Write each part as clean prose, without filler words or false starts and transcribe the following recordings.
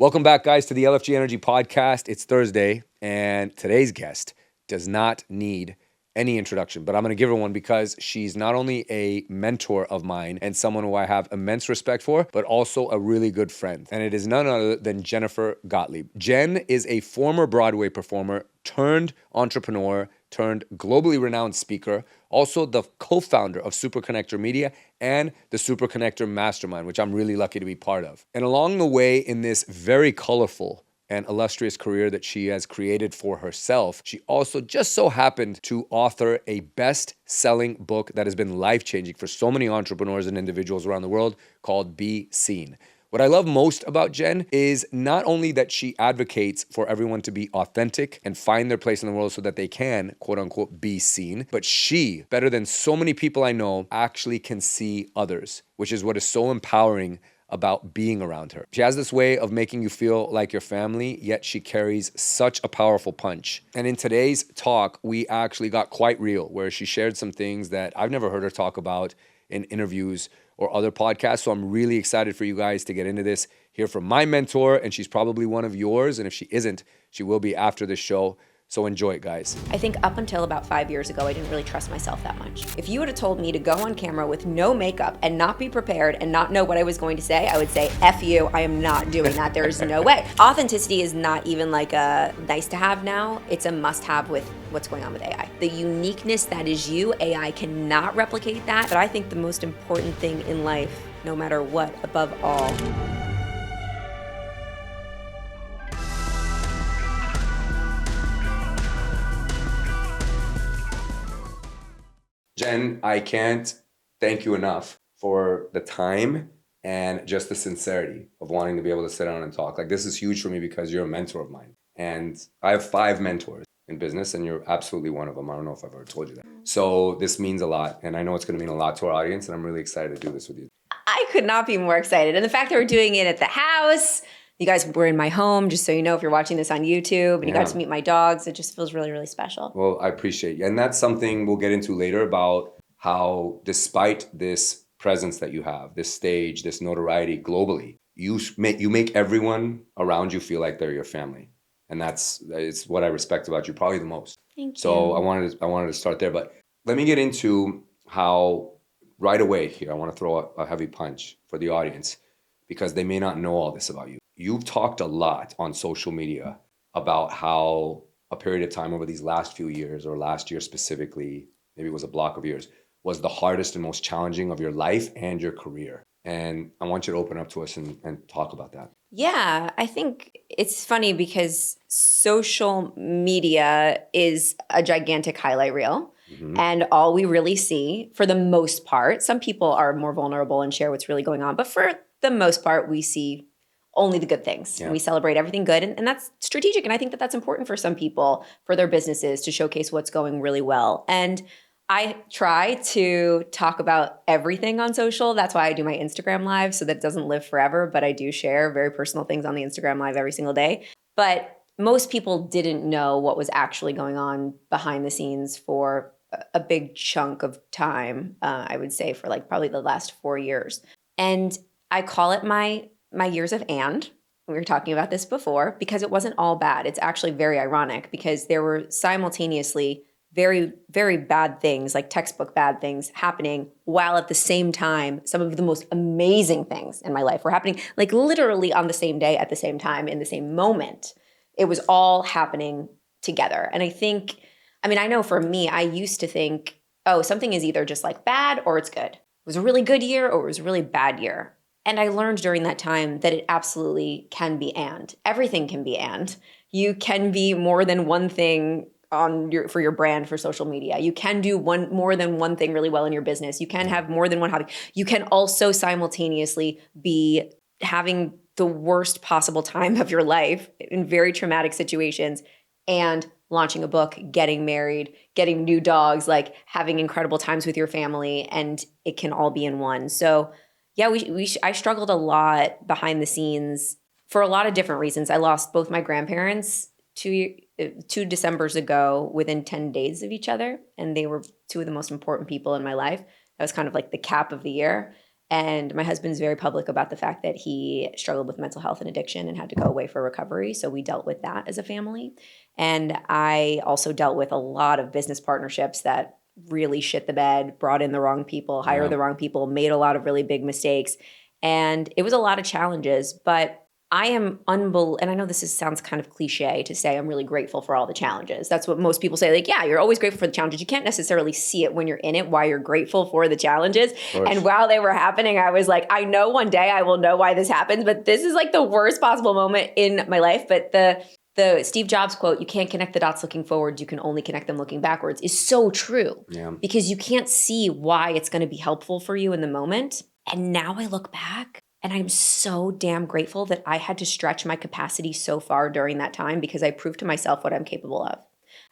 Welcome back, guys, to the LFG Energy Podcast. It's Thursday, and today's guest does not need any introduction, but I'm going to give her one because she's not only a mentor of mine and someone who I have immense respect for, but also a really good friend. And it is none other than Jennifer Gottlieb. Jen is a former Broadway performer turned entrepreneur, turned globally renowned speaker, also the co-founder of Super Connector Media and the Super Connector Mastermind, which I'm really lucky to be part of. And along the way in this very colorful and illustrious career that she has created for herself, she also just so happened to author a best-selling book that has been life-changing for so many entrepreneurs and individuals around the world called Be Seen. What I love most about Jen is not only that she advocates for everyone to be authentic and find their place in the world so that they can, quote unquote, be seen, but she, better than so many people I know, actually can see others, which is what is so empowering about being around her. She has this way of making you feel like your family, yet she carries such a powerful punch. And in today's talk, we actually got quite real, where she shared some things that I've never heard her talk about in interviews or other podcasts. So I'm really excited for you guys to get into this, hear from my mentor, and she's probably one of yours. And if she isn't, she will be after this show. So enjoy it, guys. I think up until about 5 years ago, I didn't really trust myself that much. If you would have told me to go on camera with no makeup and not be prepared and not know what I was going to say, I would say, F you, I am not doing that. There's no way. Authenticity is not even like a nice to have now. It's a must have with what's going on with AI. The uniqueness that is you, AI cannot replicate that. But I think the most important thing in life, no matter what, above all, Jen, I can't thank you enough for the time and just the sincerity of wanting to be able to sit down and talk. Like, this is huge for me because you're a mentor of mine. And I have 5 mentors in business, and you're absolutely one of them. I don't know if I've ever told you that. So this means a lot, and I know it's going to mean a lot to our audience, and I'm really excited to do this with you. I could not be more excited. And the fact that we're doing it at the house, you guys were in my home, just so you know, if you're watching this on YouTube, and you got to meet my dogs, it just feels really, really special. Well, I appreciate you. And that's something we'll get into later about how, despite this presence that you have, this stage, this notoriety globally, you make everyone around you feel like they're your family. And it's what I respect about you probably the most. Thank you. So I wanted to start there, but let me get into how right away here, I want to throw a heavy punch for the audience because they may not know all this about you. You've talked a lot on social media about how a period of time over these last few years, or last year specifically, maybe it was a block of years, was the hardest and most challenging of your life and your career. And I want you to open up to us and talk about that. Yeah, I think it's funny because social media is a gigantic highlight reel. Mm-hmm. And all we really see, for the most part, some people are more vulnerable and share what's really going on. But for the most part, we see only the good things. Yeah. And we celebrate everything good. And that's strategic. And I think that that's important for some people, for their businesses, to showcase what's going really well. And I try to talk about everything on social. That's why I do my Instagram live, so that it doesn't live forever. But I do share very personal things on the Instagram live every single day. But most people didn't know what was actually going on behind the scenes for a big chunk of time, I would say, for like probably the last 4 years. And I call it my years of and. We were talking about this before, because it wasn't all bad. It's actually very ironic because there were simultaneously very, very bad things, like textbook bad things happening, while at the same time, some of the most amazing things in my life were happening, like literally on the same day, at the same time, in the same moment. It was all happening together. And I know for me, I used to think, oh, something is either just like bad or it's good. It was a really good year or it was a really bad year. And I learned during that time that it absolutely can be and. Everything can be and. You can be more than one thing for your brand, for social media. You can do more than one thing really well in your business. You can have more than one hobby. You can also simultaneously be having the worst possible time of your life in very traumatic situations and launching a book, getting married, getting new dogs, like having incredible times with your family, and it can all be in one. So yeah, I struggled a lot behind the scenes for a lot of different reasons. I lost both my grandparents 2 Decembers ago within 10 days of each other, and they were 2 of the most important people in my life. That was kind of like the cap of the year. And my husband's very public about the fact that he struggled with mental health and addiction and had to go away for recovery. So we dealt with that as a family. And I also dealt with a lot of business partnerships that really shit the bed, brought in the wrong people, hired the wrong people, made a lot of really big mistakes. And it was a lot of challenges, but I am and I know sounds kind of cliche to say I'm really grateful for all the challenges. That's what most people say. Like, yeah, you're always grateful for the challenges. You can't necessarily see it when you're in it, why you're grateful for the challenges. And while they were happening, I was like, I know one day I will know why this happens, but this is like the worst possible moment in my life. But the Steve Jobs quote, you can't connect the dots looking forwards, you can only connect them looking backwards, is so true. Yeah. Because you can't see why it's going to be helpful for you in the moment. And now I look back and I'm so damn grateful that I had to stretch my capacity so far during that time because I proved to myself what I'm capable of.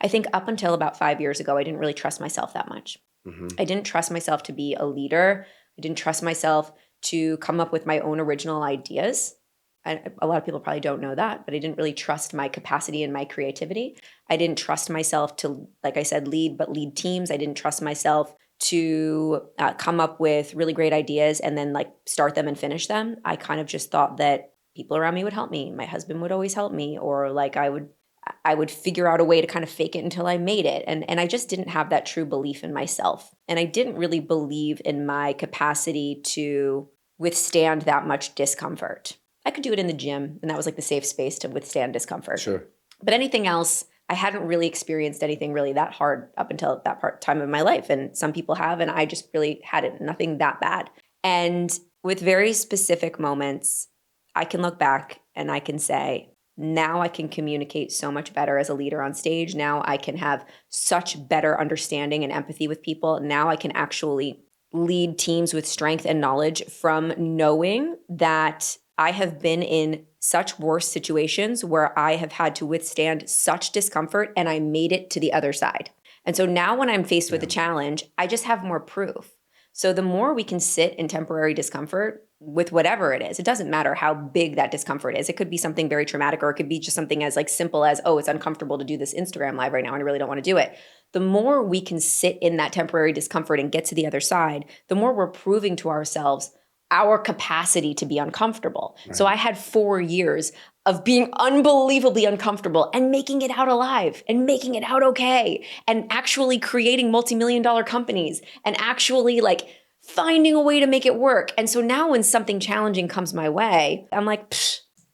I think up until about 5 years ago, I didn't really trust myself that much. Mm-hmm. I didn't trust myself to be a leader. I didn't trust myself to come up with my own original ideas. A lot of people probably don't know that, but I didn't really trust my capacity and my creativity. I didn't trust myself to, like I said, lead teams. I didn't trust myself to come up with really great ideas and then like start them and finish them. I kind of just thought that people around me would help me. My husband would always help me, or like I would figure out a way to kind of fake it until I made it. And I just didn't have that true belief in myself. And I didn't really believe in my capacity to withstand that much discomfort. I could do it in the gym, and that was like the safe space to withstand discomfort. Sure. But anything else, I hadn't really experienced anything really that hard up until that time of my life. And some people have, and I just really had it, nothing that bad. And with very specific moments, I can look back and I can say, now I can communicate so much better as a leader on stage. Now I can have such better understanding and empathy with people. Now I can actually lead teams with strength and knowledge from knowing that I have been in such worse situations where I have had to withstand such discomfort and I made it to the other side. And so now when I'm faced with a challenge, I just have more proof. So the more we can sit in temporary discomfort with whatever it is, it doesn't matter how big that discomfort is. It could be something very traumatic, or it could be just something as like simple as, oh, it's uncomfortable to do this Instagram live right now and I really don't want to do it. The more we can sit in that temporary discomfort and get to the other side, the more we're proving to ourselves our capacity to be uncomfortable. Right. So I had 4 years of being unbelievably uncomfortable and making it out alive and making it out okay and actually creating multi-million-dollar companies and actually like finding a way to make it work. And so now when something challenging comes my way, I'm like,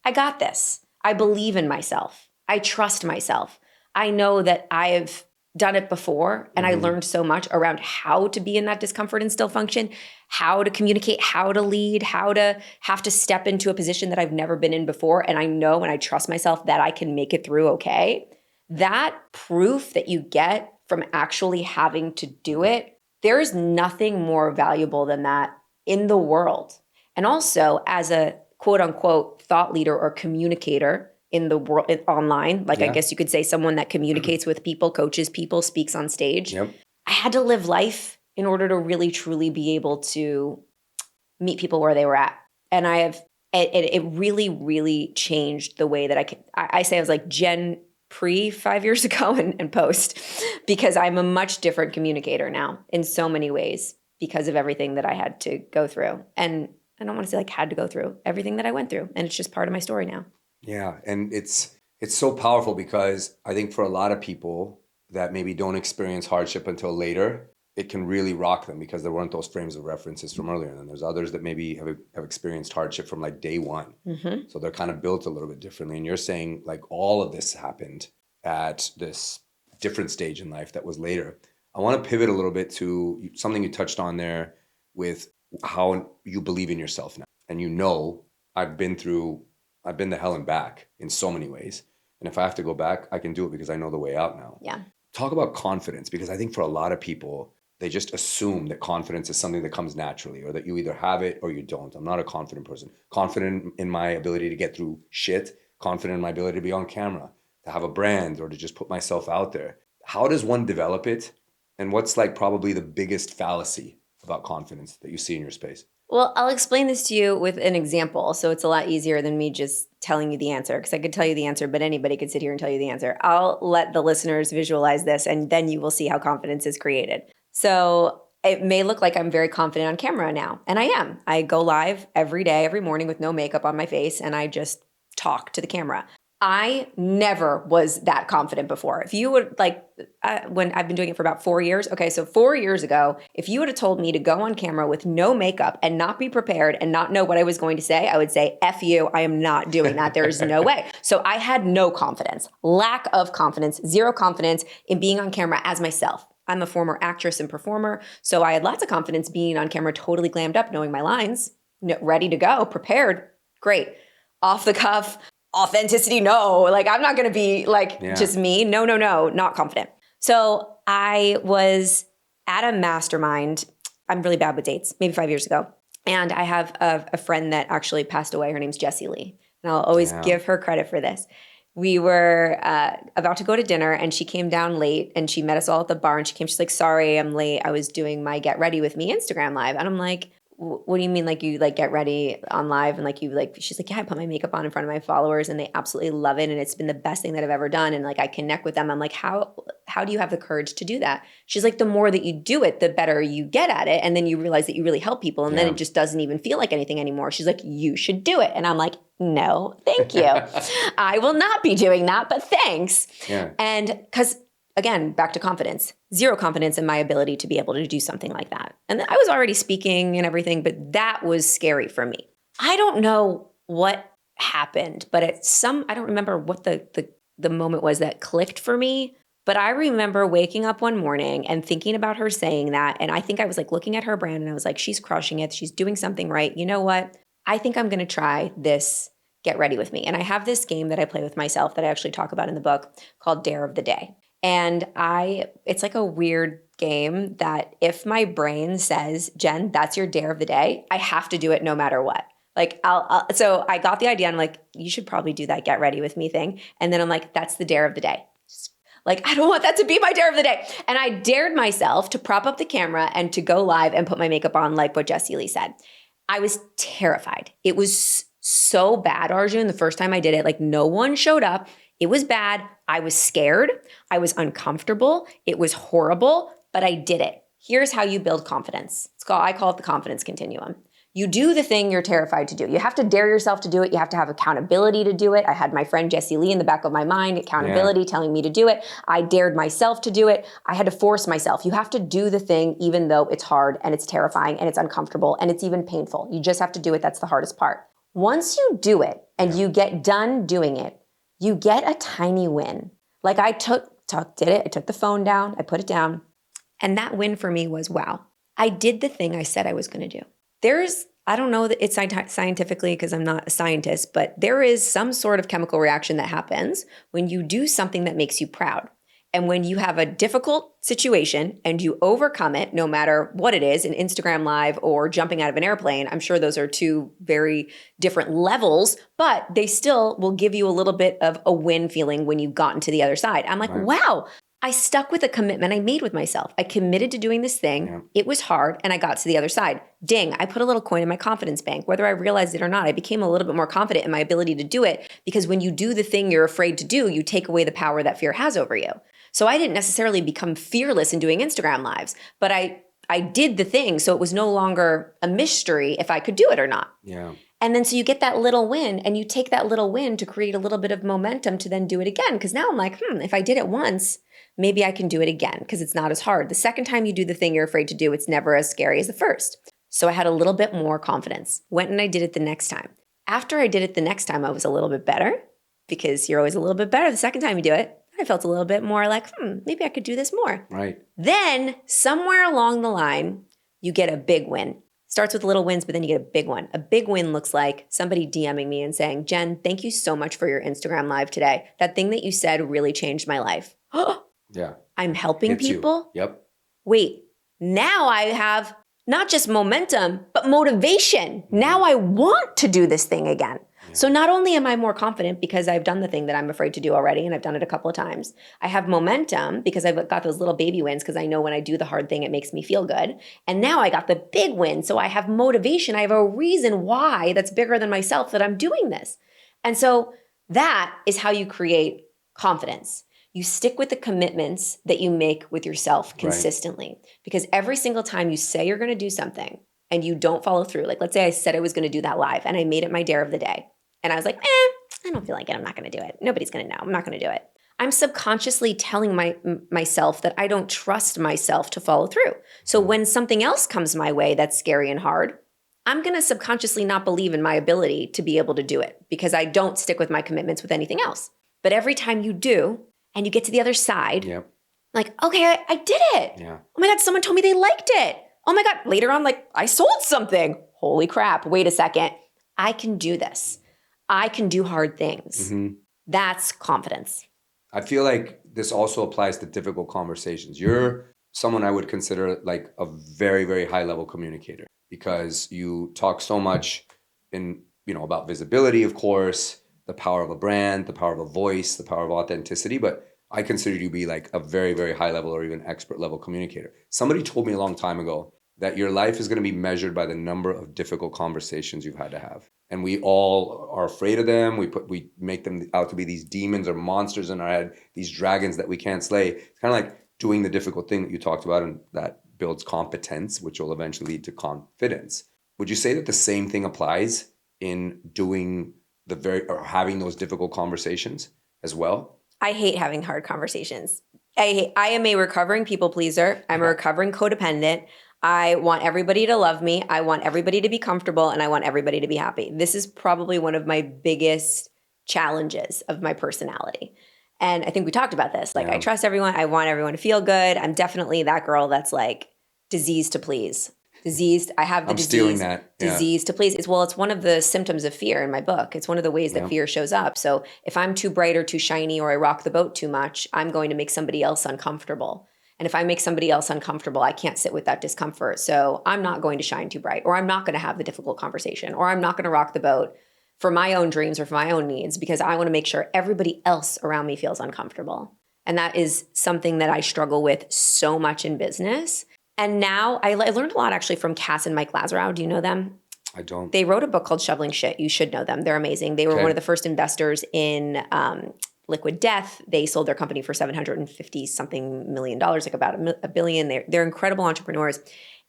I got this. I believe in myself. I trust myself. I know that I've done it before and I learned so much around how to be in that discomfort and still function, how to communicate, how to lead, how to have to step into a position that I've never been in before. And I know and I trust myself that I can make it through okay. That proof that you get from actually having to do it, there is nothing more valuable than that in the world. And also as a quote unquote thought leader or communicator in the world online, like I guess you could say someone that communicates with people, coaches people, speaks on stage. Yep. I had to live life in order to really truly be able to meet people where they were at. And it really, really changed the way that I say I was like Gen pre 5 years ago and post, because I'm a much different communicator now in so many ways because of everything that I had to go through. And I don't want to say like had to go through everything that I went through. And it's just part of my story now. Yeah. And it's so powerful because I think for a lot of people that maybe don't experience hardship until later, it can really rock them because there weren't those frames of references from earlier. And then there's others that maybe have experienced hardship from like day one. Mm-hmm. So they're kind of built a little bit differently. And you're saying like all of this happened at this different stage in life that was later. I want to pivot a little bit to something you touched on there with how you believe in yourself now. And you know, I've been to hell and back in so many ways. And if I have to go back, I can do it because I know the way out now. Yeah. Talk about confidence, because I think for a lot of people, they just assume that confidence is something that comes naturally or that you either have it or you don't. I'm not a confident person. Confident in my ability to get through shit, confident in my ability to be on camera, to have a brand, or to just put myself out there. How does one develop it? And what's like probably the biggest fallacy about confidence that you see in your space? Well, I'll explain this to you with an example. So it's a lot easier than me just telling you the answer, because I could tell you the answer, but anybody could sit here and tell you the answer. I'll let the listeners visualize this, and then you will see how confidence is created. So it may look like I'm very confident on camera now, and I am. I go live every day, every morning with no makeup on my face, and I just talk to the camera. I never was that confident before. If you would when I've been doing it for about 4 years. Okay, so 4 years ago, if you would have told me to go on camera with no makeup and not be prepared and not know what I was going to say, I would say, F you, I am not doing that. There is no way. So I had no confidence, lack of confidence, zero confidence in being on camera as myself. I'm a former actress and performer, so I had lots of confidence being on camera, totally glammed up, knowing my lines, ready to go, prepared, great. Off the cuff, authenticity, no. Like, I'm not going to be just me. No, not confident. So I was at a mastermind. I'm really bad with dates, maybe 5 years ago. And I have a friend that actually passed away. Her name's Jessie Lee. And I'll always give her credit for this. We were about to go to dinner, and she came down late, and she met us all at the bar, and she's like, sorry, I'm late. I was doing my Get Ready With Me Instagram live. And I'm like, what do you mean? Like, you get ready on live and she's like, yeah, I put my makeup on in front of my followers and they absolutely love it. And it's been the best thing that I've ever done. And I connect with them. I'm like, how do you have the courage to do that? She's like, the more that you do it, the better you get at it. And then you realize that you really help people. And then it just doesn't even feel like anything anymore. She's like, you should do it. And I'm like, no, thank you. I will not be doing that, but thanks. Yeah. And because again, back to confidence, zero confidence in my ability to be able to do something like that. And I was already speaking and everything, but that was scary for me. I don't know what happened, but I don't remember what the moment was that clicked for me. But I remember waking up one morning and thinking about her saying that. And I think I was looking at her brand and I was like, she's crushing it. She's doing something right. You know what? I think I'm going to try this Get Ready With Me. And I have this game that I play with myself that I actually talk about in the book called Dare of the Day. And it's like a weird game that if my brain says, Jen, that's your dare of the day, I have to do it no matter what. So I got the idea. And I'm like, you should probably do that Get Ready With Me thing. And then I'm like, that's the dare of the day. I don't want that to be my dare of the day. And I dared myself to prop up the camera and to go live and put my makeup on like what Jessie Lee said. I was terrified. It was so bad, Arjun. The first time I did it, no one showed up. It was bad. I was scared. I was uncomfortable. It was horrible, but I did it. Here's how you build confidence. I call it the confidence continuum. You do the thing you're terrified to do. You have to dare yourself to do it. You have to have accountability to do it. I had my friend Jessie Lee in the back of my mind, accountability, telling me to do it. I dared myself to do it. I had to force myself. You have to do the thing even though it's hard and it's terrifying and it's uncomfortable and it's even painful. You just have to do it. That's the hardest part. Once you do it and you get done doing it, you get a tiny win. I did it. I took the phone down. I put it down. And that win for me was, wow, I did the thing I said I was going to do. I don't know that it's scientifically because I'm not a scientist, but there is some sort of chemical reaction that happens when you do something that makes you proud. And when you have a difficult situation and you overcome it, no matter what it is, an Instagram live or jumping out of an airplane, I'm sure those are two very different levels, but they still will give you a little bit of a win feeling when you've gotten to the other side. I'm like, wow, I stuck with a commitment I made with myself. I committed to doing this thing. Yeah. It was hard and I got to the other side. Ding, I put a little coin in my confidence bank. Whether I realized it or not, I became a little bit more confident in my ability to do it because when you do the thing you're afraid to do, you take away the power that fear has over you. So I didn't necessarily become fearless in doing Instagram lives, but I did the thing. So it was no longer a mystery if I could do it or not. Yeah. And then so you get that little win and you take that little win to create a little bit of momentum to then do it again. Because now I'm like, if I did it once, maybe I can do it again because it's not as hard. The second time you do the thing you're afraid to do, it's never as scary as the first. So I had a little bit more confidence. Went and I did it the next time. After I did it the next time, I was a little bit better because you're always a little bit better the second time you do it. I felt a little bit more like, maybe I could do this more. Right. Then somewhere along the line, you get a big win. Starts with little wins, but then you get a big one. A big win looks like somebody DMing me and saying, Jen, thank you so much for your Instagram live today. That thing that you said really changed my life. Yeah. I'm helping Hits people? You. Yep. Wait, now I have not just momentum, but motivation. Now I want to do this thing again. Yeah. So not only am I more confident because I've done the thing that I'm afraid to do already, and I've done it a couple of times, I have momentum because I've got those little baby wins because I know when I do the hard thing, it makes me feel good. And now I got the big win. So I have motivation. I have a reason why that's bigger than myself that I'm doing this. And so that is how you create confidence. You stick with the commitments that you make with yourself consistently. Because every single time you say you're going to do something and you don't follow through, like let's say I said I was going to do that live and I made it my dare of the day. And I was like, I don't feel like it. I'm not going to do it. Nobody's going to know. I'm not going to do it. I'm subconsciously telling myself that I don't trust myself to follow through. So when something else comes my way that's scary and hard, I'm going to subconsciously not believe in my ability to be able to do it because I don't stick with my commitments with anything else. But every time you do and you get to the other side, like, okay, I did it. Yeah. Oh my God, someone told me they liked it. Oh my God, later on, like I sold something. Holy crap, wait a second. I can do this. I can do hard things. Mm-hmm. That's confidence. I feel like this also applies to difficult conversations. You're someone I would consider like a very, very high level communicator because you talk so much about visibility, of course, the power of a brand, the power of a voice, the power of authenticity. But I consider you to be like a very, very high level or even expert level communicator. Somebody told me a long time ago that your life is going to be measured by the number of difficult conversations you've had to have. And we all are afraid of them. We make them out to be these demons or monsters in our head, these dragons that we can't slay. It's kind of like doing the difficult thing that you talked about, and that builds competence, which will eventually lead to confidence. Would you say that the same thing applies in doing or having those difficult conversations as well? I hate having hard conversations. I am a recovering people pleaser. I'm a recovering codependent. I want everybody to love me. I want everybody to be comfortable, and I want everybody to be happy. This is probably one of my biggest challenges of my personality. And I think we talked about this. Like, I trust everyone. I want everyone to feel good. I'm definitely that girl that's like diseased to please. Diseased. I have the disease. Stealing that. Disease to please. It's one of the symptoms of fear in my book. It's one of the ways that fear shows up. So if I'm too bright or too shiny or I rock the boat too much, I'm going to make somebody else uncomfortable. And if I make somebody else uncomfortable, I can't sit with that discomfort. So I'm not going to shine too bright, or I'm not going to have the difficult conversation, or I'm not going to rock the boat for my own dreams or for my own needs because I want to make sure everybody else around me feels uncomfortable. And that is something that I struggle with so much in business. And now I learned a lot actually from Cass and Mike Lazarow. Do you know them? I don't. They wrote a book called Shoveling Shit. You should know them. They're amazing. They were one of the first investors in Liquid Death. They sold their company for $750 something million, like about $1 billion. They're incredible entrepreneurs.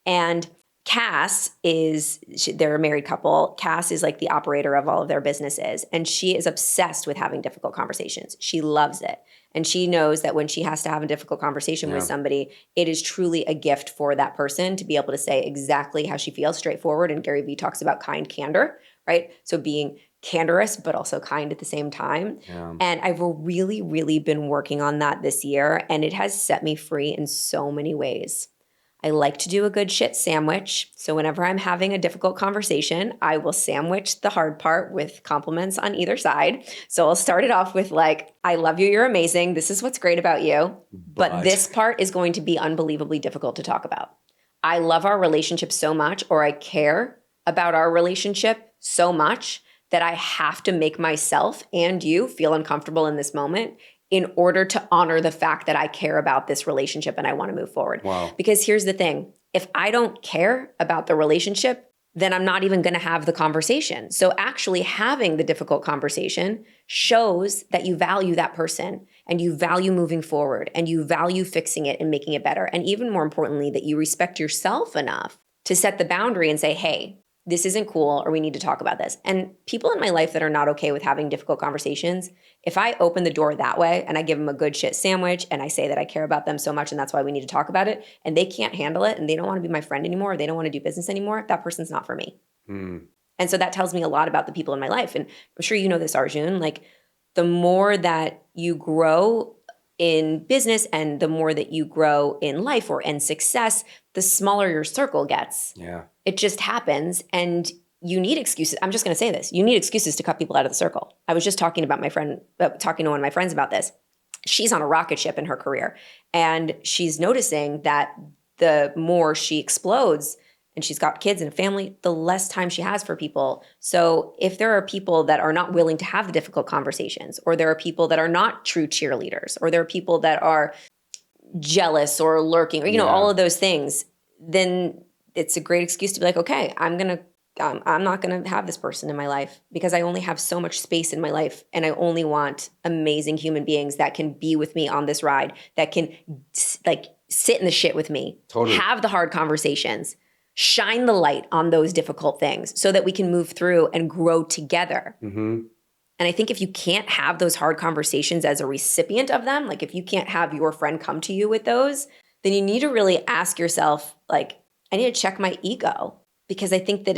And Cass they're a married couple. Cass is like the operator of all of their businesses. And she is obsessed with having difficult conversations. She loves it. And she knows that when she has to have a difficult conversation with somebody, it is truly a gift for that person to be able to say exactly how she feels, straightforward. And Gary Vee talks about kind candor, right? So being candorous, but also kind at the same time. Yeah. And I've really, really been working on that this year. And it has set me free in so many ways. I like to do a good shit sandwich. So whenever I'm having a difficult conversation, I will sandwich the hard part with compliments on either side. So I'll start it off with like, I love you, you're amazing. This is what's great about you. But this part is going to be unbelievably difficult to talk about. I love our relationship so much, or I care about our relationship so much that I have to make myself and you feel uncomfortable in this moment in order to honor the fact that I care about this relationship and I want to move forward. Wow. Because here's the thing. If I don't care about the relationship, then I'm not even going to have the conversation. So actually having the difficult conversation shows that you value that person and you value moving forward and you value fixing it and making it better. And even more importantly, that you respect yourself enough to set the boundary and say, hey, this isn't cool, or we need to talk about this. And people in my life that are not okay with having difficult conversations, if I open the door that way and I give them a good shit sandwich and I say that I care about them so much and that's why we need to talk about it, and they can't handle it and they don't want to be my friend anymore, or they don't want to do business anymore, that person's not for me. And so that tells me a lot about the people in my life. And I'm sure you know this, Arjun, like the more that you grow in business and the more that you grow in life or in success, the smaller your circle gets. Yeah. It just happens, and you need excuses. I'm just going to say this. You need excuses to cut people out of the circle. I was just talking to one of my friends about this. She's on a rocket ship in her career, and she's noticing that the more she explodes and she's got kids and a family, the less time she has for people. So if there are people that are not willing to have the difficult conversations, or there are people that are not true cheerleaders, or there are people that are jealous or lurking, or, all of those things, then it's a great excuse to be like, okay, I'm going to I'm not going to have this person in my life because I only have so much space in my life, and I only want amazing human beings that can be with me on this ride, that can like sit in the shit with me, Totally. have the hard conversations, shine the light on those difficult things so that we can move through and grow together. Mm-hmm. And I think if you can't have those hard conversations as a recipient of them, like if you can't have your friend come to you with those, then you need to really ask yourself, like, I need to check my ego. Because I think that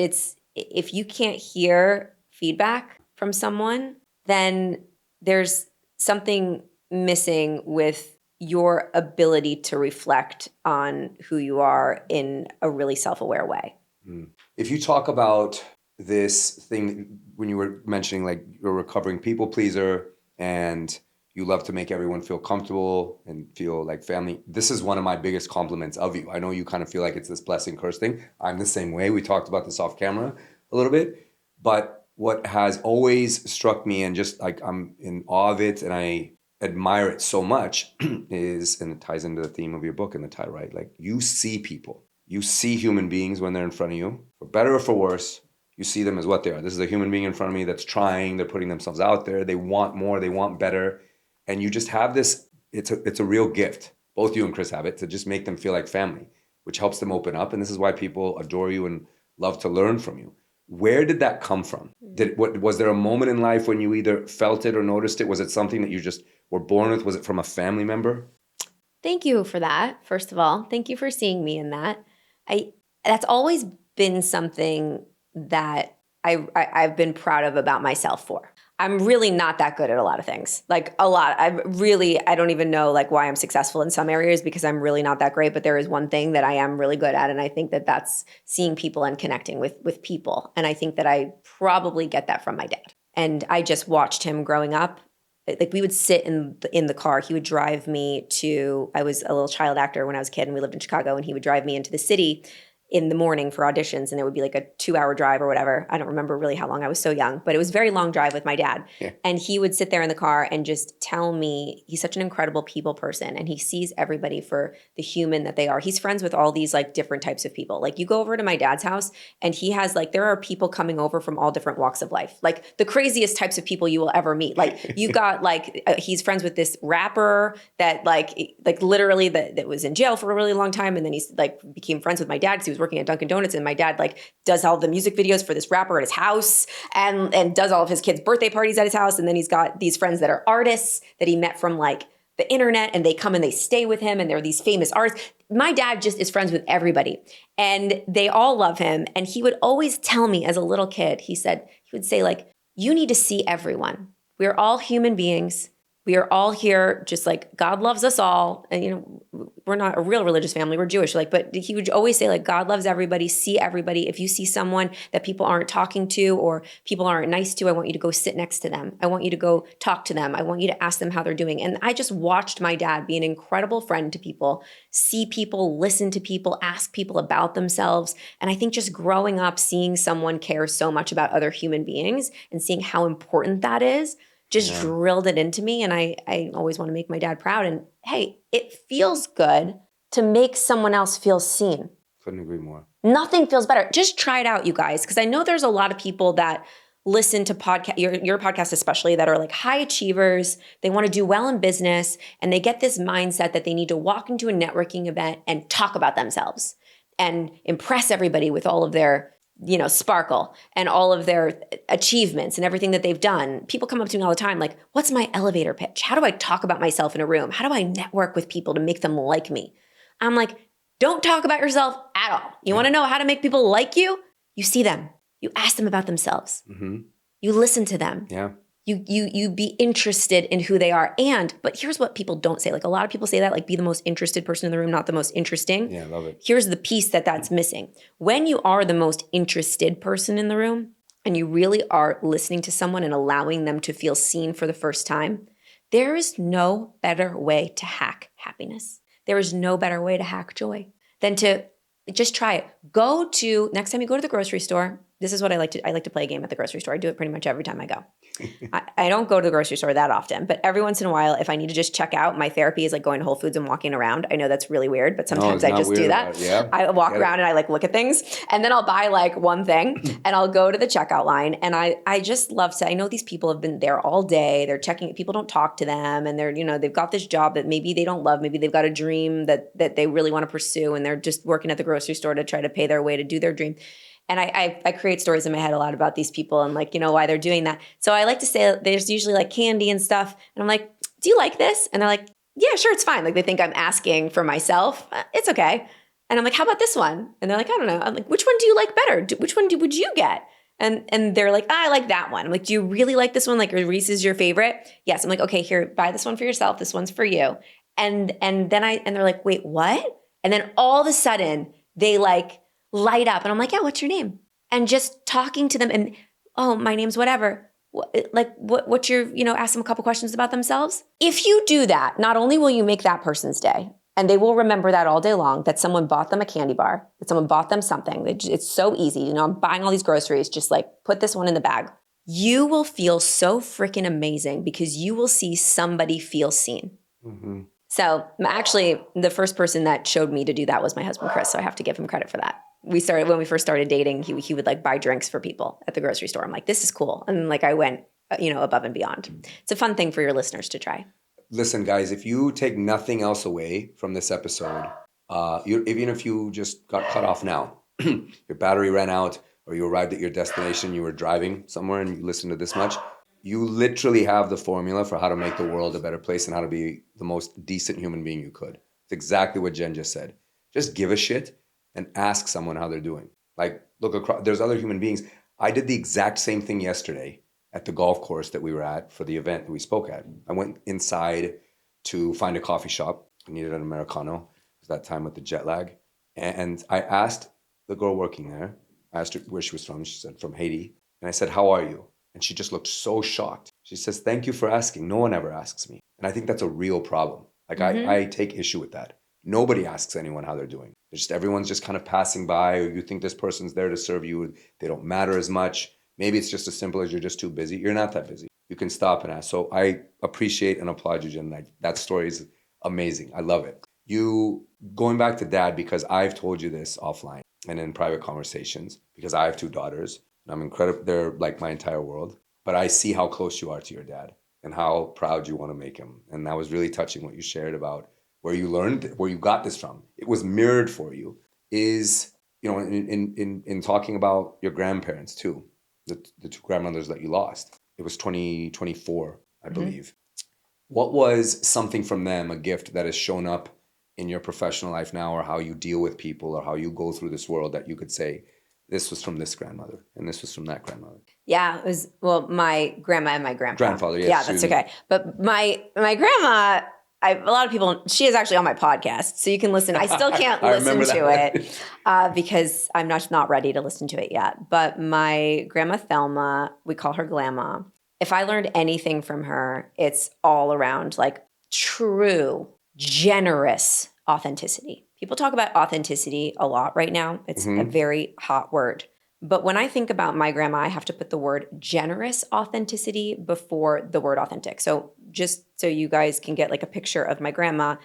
if you can't hear feedback from someone, then there's something missing with your ability to reflect on who you are in a really self-aware way. If you talk about this thing when you were mentioning like you're a recovering people pleaser and you love to make everyone feel comfortable and feel like family, this is one of my biggest compliments of you. I know you kind of feel like it's this blessing curse thing. I'm the same way. We talked about this off camera a little bit, but what has always struck me and just like I'm in awe of it and I admire it so much is, and it ties into the theme of your book in the title, right? Like you see people, you see human beings when they're in front of you, for better or for worse. You see them as what they are. This is a human being in front of me that's trying, they're putting themselves out there, they want more, they want better. And you just have this, it's a real gift. Both you and Chris have it to just make them feel like family, which helps them open up. And this is why people adore you and love to learn from you. Where did that come from? Was there a moment in life when you either felt it or noticed it? Was it something that you just were born with? Was it from a family member? Thank you for that, first of all. Thank you for seeing me in that. That's always been something that I've been proud of about myself for. I'm really not that good at a lot of things. Like a lot. I don't even know like why I'm successful in some areas because I'm really not that great. But there is one thing that I am really good at. And I think that that's seeing people and connecting with people. And I think that I probably get that from my dad. And I just watched him growing up. Like we would sit in the car. He would drive me to, I was a little child actor when I was a kid and we lived in Chicago, and he would drive me into the city in the morning for auditions, and it would be like a 2-hour drive or whatever. I don't remember really how long. I was so young, but it was a very long drive with my dad. Yeah. And he would sit there in the car and just tell me he's such an incredible people person, and he sees everybody for the human that they are. He's friends with all these like different types of people. Like you go over to my dad's house and he has like, there are people coming over from all different walks of life, like the craziest types of people you will ever meet. Like you've got like, he's friends with this rapper that like literally that was in jail for a really long time. And then he's like became friends with my dad because he was working at Dunkin' Donuts, and my dad like does all the music videos for this rapper at his house and does all of his kids' birthday parties at his house. And then he's got these friends that are artists that he met from like the internet, and they come and they stay with him, and they're these famous artists. My dad just is friends with everybody, and they all love him. And he would always tell me as a little kid, he would say like, you need to see everyone. We're all human beings. We are all here just like God loves us all. And, you know, we're not a real religious family. We're Jewish. But he would always say like, God loves everybody. See everybody. If you see someone that people aren't talking to or people aren't nice to, I want you to go sit next to them. I want you to go talk to them. I want you to ask them how they're doing. And I just watched my dad be an incredible friend to people, see people, listen to people, ask people about themselves. And I think just growing up, seeing someone care so much about other human beings and seeing how important that is, just drilled it into me. And I always want to make my dad proud. And hey, it feels good to make someone else feel seen. Couldn't agree more. Nothing feels better. Just try it out, you guys. Because I know there's a lot of people that listen to your podcast especially, that are like high achievers. They want to do well in business. And they get this mindset that they need to walk into a networking event and talk about themselves and impress everybody with all of their sparkle and all of their achievements and everything that they've done. People come up to me all the time like, what's my elevator pitch? How do I talk about myself in a room? How do I network with people to make them like me? I'm like, don't talk about yourself at all. You want to know how to make people like you? You see them. You ask them about themselves. Mm-hmm. You listen to them. Yeah. You be interested in who they are. But here's what people don't say. Like a lot of people say that, like be the most interested person in the room, not the most interesting. Yeah, I love it. Here's the piece that's missing. When you are the most interested person in the room and you really are listening to someone and allowing them to feel seen for the first time, there is no better way to hack happiness. There is no better way to hack joy than to just try it. Next time you go to the grocery store, this is what I like to play a game at the grocery store. I do it pretty much every time I go. I don't go to the grocery store that often, but every once in a while, if I need to just check out, my therapy is like going to Whole Foods and walking around. I know that's really weird, but sometimes I just do that. Yeah, I walk around and I like look at things, and then I'll buy like one thing and I'll go to the checkout line. And I just love to, I know these people have been there all day. They're checking, people don't talk to them, and they're, they've got this job that maybe they don't love. Maybe they've got a dream that they really want to pursue, and they're just working at the grocery store to try to pay their way to do their dream. And I create stories in my head a lot about these people and like, why they're doing that. So I like to say there's usually like candy and stuff. And I'm like, do you like this? And they're like, yeah, sure, it's fine. Like they think I'm asking for myself. It's okay. And I'm like, how about this one? And they're like, I don't know. I'm like, which one do you like better? Which one would you get? And they're like, I like that one. I'm like, do you really like this one? Like Reese's your favorite? Yes. I'm like, okay, here, buy this one for yourself. This one's for you. And then they're like, wait, what? And then all of a sudden they like light up. And I'm like, yeah, what's your name? And just talking to them and, oh, my name's whatever. What's your, ask them a couple questions about themselves. If you do that, not only will you make that person's day, and they will remember that all day long, that someone bought them a candy bar, that someone bought them something. It's so easy. I'm buying all these groceries, just like put this one in the bag. You will feel so freaking amazing because you will see somebody feel seen. Mm-hmm. So actually, the first person that showed me to do that was my husband, Chris. So I have to give him credit for that. When we first started dating, he would like buy drinks for people at the grocery store. I'm like, this is cool. And like I went, above and beyond. It's a fun thing for your listeners to try. Listen, guys, if you take nothing else away from this episode, even if you just got cut off now, your battery ran out, or you arrived at your destination, you were driving somewhere and you listened to this much, you literally have the formula for how to make the world a better place and how to be the most decent human being you could. It's exactly what Jen just said. Just give a shit and ask someone how they're doing. Like, look across, there's other human beings. I did the exact same thing yesterday at the golf course that we were at for the event that we spoke at. I went inside to find a coffee shop. I needed an Americano. It was that time with the jet lag. And I asked the girl working there, I asked her where she was from. She said, from Haiti. And I said, how are you? And she just looked so shocked. She says, thank you for asking. No one ever asks me. And I think that's a real problem. Like I take issue with that. Nobody asks anyone how they're doing. Everyone's just kind of passing by, or you think this person's there to serve you. They don't matter as much. Maybe it's just as simple as you're just too busy. You're not that busy. You can stop and ask. So I appreciate and applaud you, Jen. That story is amazing. I love it. You, going back to dad, because I've told you this offline and in private conversations, because I have two daughters. And I'm incredible. They're like my entire world. But I see how close you are to your dad and how proud you want to make him. And that was really touching what you shared about where you learned, where you got this from. It was mirrored for you. Is, in talking about your grandparents too, the two grandmothers that you lost. It was 2024, I believe. What was something from them, a gift that has shown up in your professional life now, or how you deal with people, or how you go through this world, that you could say, this was from this grandmother and this was from that grandmother? Yeah, it was, my grandma and my grandpa. Grandfather, yes. Yeah, that's okay. But my grandma, a lot of people, she is actually on my podcast, so you can listen. I still can't listen to it because I'm not ready to listen to it yet. But my grandma Thelma, we call her Glamma. If I learned anything from her, it's all around like true, generous authenticity. People talk about authenticity a lot right now. It's a very hot word. But when I think about my grandma, I have to put the word generous authenticity before the word authentic. So just so you guys can get like a picture of my grandma,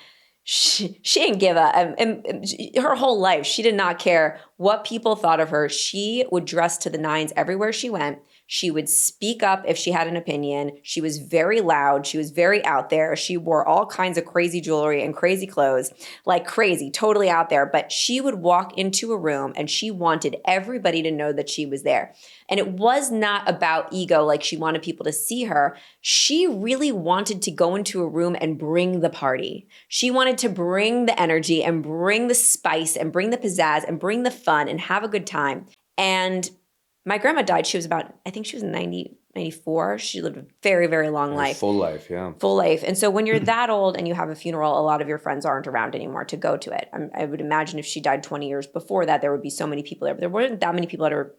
she didn't give her whole life. She did not care what people thought of her. She would dress to the nines everywhere she went. She would speak up if she had an opinion. She was very loud. She was very out there. She wore all kinds of crazy jewelry and crazy clothes, like crazy, totally out there. But she would walk into a room and she wanted everybody to know that she was there. And it was not about ego, like she wanted people to see her. She really wanted to go into a room and bring the party. She wanted to bring the energy and bring the spice and bring the pizzazz and bring the fun and have a good time. And my grandma died. She was I think she was 90, 94. She lived a very, very long life. Full life, yeah. Full life. And so when you're that old and you have a funeral, a lot of your friends aren't around anymore to go to it. I would imagine if she died 20 years before that, there would be so many people there. But there weren't that many people at her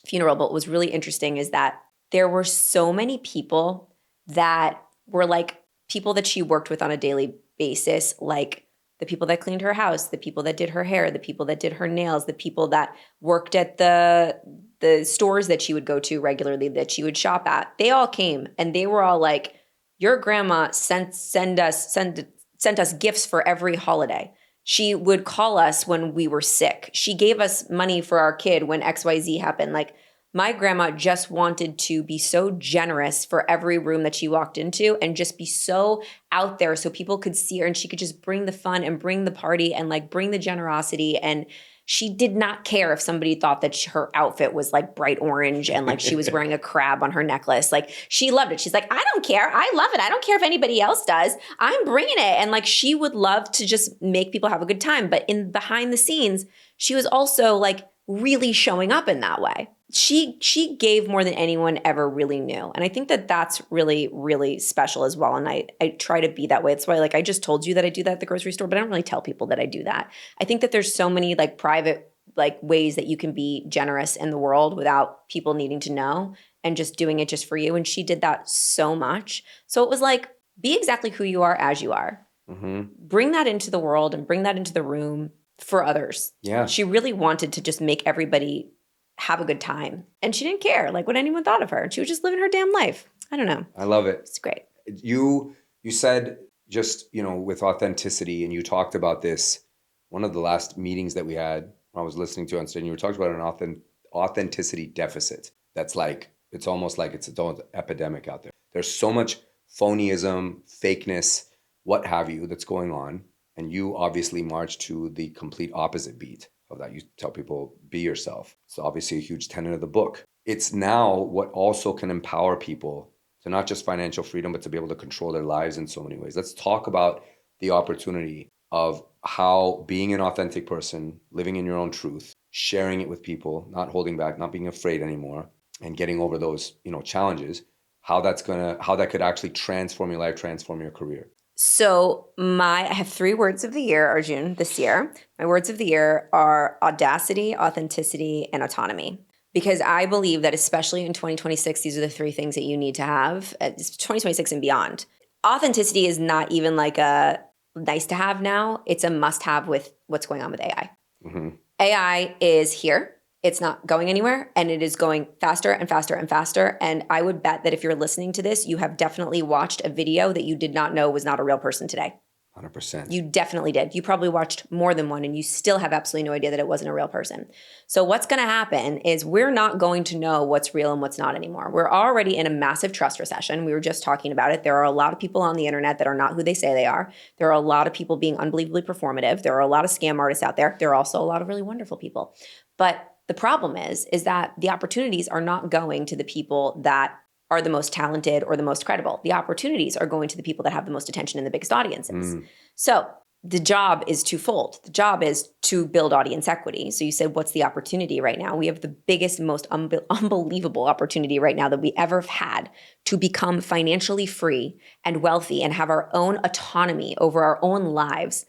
funeral. But what was really interesting is that there were so many people that were like people that she worked with on a daily basis, like the people that cleaned her house, the people that did her hair, the people that did her nails, the people that worked at the the stores that she would go to regularly, that she would shop at, they all came and they were all like, your grandma sent us gifts for every holiday. She would call us when we were sick. She gave us money for our kid when XYZ happened. Like, my grandma just wanted to be so generous for every room that she walked into and just be so out there so people could see her and she could just bring the fun and bring the party and like bring the generosity. And she did not care if somebody thought that her outfit was like bright orange and like she was wearing a crab on her necklace. Like, she loved it. She's like, I don't care. I love it. I don't care if anybody else does. I'm bringing it. And like, she would love to just make people have a good time. But in behind the scenes, she was also like really showing up in that way. She gave more than anyone ever really knew. And I think that that's really, really special as well. And I try to be that way. That's why, like, I just told you that I do that at the grocery store, but I don't really tell people that I do that. I think that there's so many like private like ways that you can be generous in the world without people needing to know and just doing it just for you. And she did that so much. So it was like, be exactly who you are as you are. Mm-hmm. Bring that into the world and bring that into the room for others. Yeah. She really wanted to just make everybody have a good time. And she didn't care like what anyone thought of her. She was just living her damn life. I don't know. I love it. It's great. You said just, with authenticity, and you talked about this, one of the last meetings that we had, I was listening to on stage, and you were talking about an authenticity deficit. That's like, it's almost like it's its own epidemic out there. There's so much phonyism, fakeness, what have you, that's going on. And you obviously march to the complete opposite beat of that. You tell people, be yourself. It's obviously a huge tenet of the book. It's now what also can empower people to not just financial freedom, but to be able to control their lives in so many ways. Let's talk about the opportunity of how being an authentic person, living in your own truth, sharing it with people, not holding back, not being afraid anymore, and getting over those, challenges, how that could actually transform your life, transform your career. So I have 3 words of the year, Arjun, this year. My words of the year are audacity, authenticity, and autonomy. Because I believe that especially in 2026, these are the 3 things that you need to have. It's 2026 and beyond. Authenticity is not even like a nice to have now. It's a must have with what's going on with AI. Mm-hmm. AI is here. It's not going anywhere, and it is going faster and faster and faster. And I would bet that if you're listening to this, you have definitely watched a video that you did not know was not a real person today. 100%. You definitely did. You probably watched more than one, and you still have absolutely no idea that it wasn't a real person. So what's going to happen is we're not going to know what's real and what's not anymore. We're already in a massive trust recession. We were just talking about it. There are a lot of people on the internet that are not who they say they are. There are a lot of people being unbelievably performative. There are a lot of scam artists out there. There are also a lot of really wonderful people. But the problem is that the opportunities are not going to the people that are the most talented or the most credible. The opportunities are going to the people that have the most attention and the biggest audiences. So the job is twofold. The job is to build audience equity. So you said, what's the opportunity right now? We have the biggest, most unbelievable opportunity right now that we ever have had to become financially free and wealthy and have our own autonomy over our own lives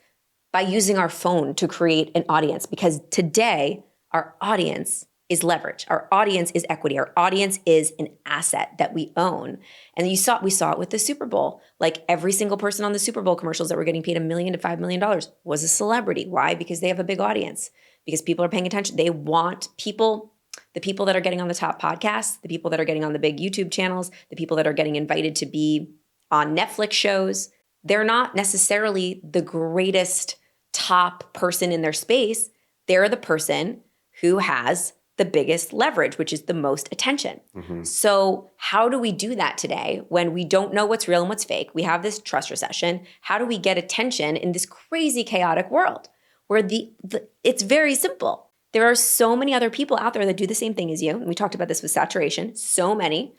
by using our phone to create an audience. Because today, our audience is leverage. Our audience is equity. Our audience is an asset that we own. And we saw it with the Super Bowl. Like, every single person on the Super Bowl commercials that were getting paid $1 million to $5 million was a celebrity. Why? Because they have a big audience. Because people are paying attention. They want people, the people that are getting on the top podcasts, the people that are getting on the big YouTube channels, the people that are getting invited to be on Netflix shows. They're not necessarily the greatest top person in their space. They're the person who has the biggest leverage, which is the most attention. Mm-hmm. So how do we do that today when we don't know what's real and what's fake? We have this trust recession. How do we get attention in this crazy, chaotic world where it's very simple? There are so many other people out there that do the same thing as you. And we talked about this with saturation. So many